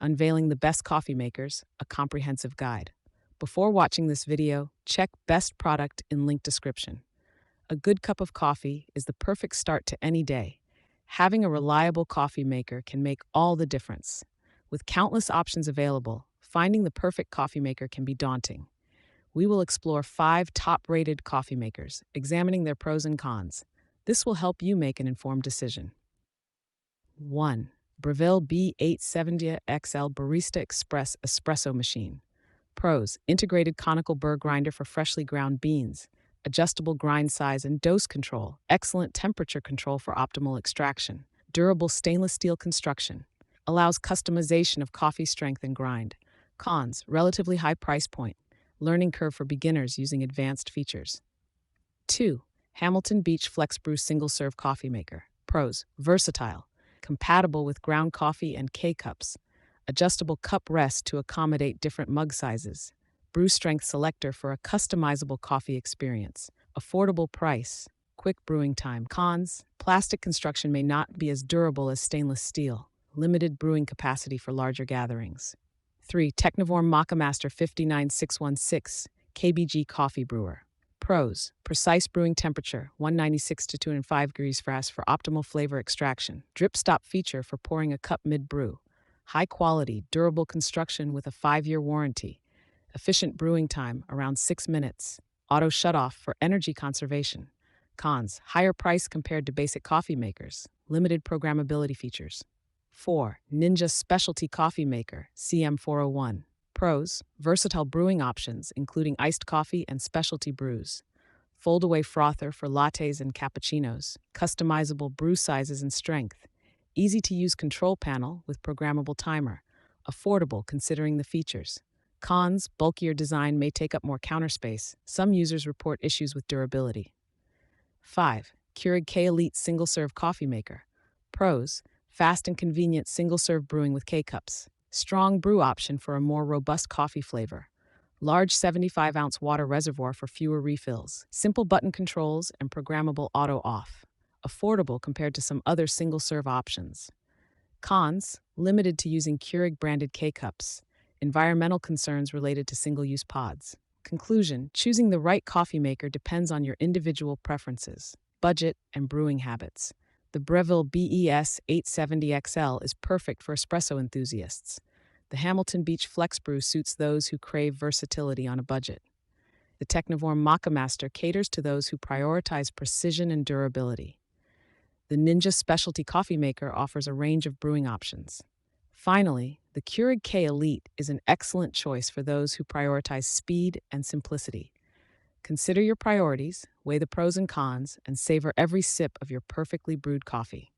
Unveiling the Best Coffee Makers, a comprehensive guide. Before watching this video, check Best Product in link description. A good cup of coffee is the perfect start to any day. Having a reliable coffee maker can make all the difference. With countless options available, finding the perfect coffee maker can be daunting. We will explore 5 top-rated coffee makers, examining their pros and cons. This will help you make an informed decision. 1. Breville B870XL Barista Express Espresso Machine. Pros: integrated conical burr grinder for freshly ground beans, adjustable grind size and dose control, excellent temperature control for optimal extraction, durable stainless steel construction, allows customization of coffee strength and grind. Cons: relatively high price point, learning curve for beginners using advanced features. 2. Hamilton Beach Flex Brew Single Serve Coffee Maker. Pros: versatile, compatible with ground coffee and K-cups, adjustable cup rest to accommodate different mug sizes, brew strength selector for a customizable coffee experience, affordable price, quick brewing time. Cons: plastic construction may not be as durable as stainless steel, limited brewing capacity for larger gatherings. 3. Technivorm Maccamaster 59616 KBG Coffee Brewer. Pros: precise brewing temperature, 196 to 205 degrees Fahrenheit for optimal flavor extraction. Drip stop feature for pouring a cup mid-brew. High quality, durable construction with a 5-year warranty. Efficient brewing time, around 6 minutes. Auto shutoff for energy conservation. Cons: higher price compared to basic coffee makers. Limited programmability features. 4. Ninja Specialty Coffee Maker CM401. Pros: versatile brewing options, including iced coffee and specialty brews. Fold-away frother for lattes and cappuccinos. Customizable brew sizes and strength. Easy-to-use control panel with programmable timer. Affordable considering the features. Cons: bulkier design may take up more counter space. Some users report issues with durability. 5. Keurig K Elite Single-Serve Coffee Maker. Pros: fast and convenient single-serve brewing with K-cups. Strong brew option for a more robust coffee flavor. Large 75-ounce water reservoir for fewer refills. Simple button controls and programmable auto-off. Affordable compared to some other single-serve options. Cons: limited to using Keurig-branded K-cups. Environmental concerns related to single-use pods. Conclusion: choosing the right coffee maker depends on your individual preferences, budget, and brewing habits. The Breville BES 870XL is perfect for espresso enthusiasts. The Hamilton Beach Flex Brew suits those who crave versatility on a budget. The Technivorm Maccamaster caters to those who prioritize precision and durability. The Ninja Specialty Coffee Maker offers a range of brewing options. Finally, the Keurig K Elite is an excellent choice for those who prioritize speed and simplicity. Consider your priorities, weigh the pros and cons, and savor every sip of your perfectly brewed coffee.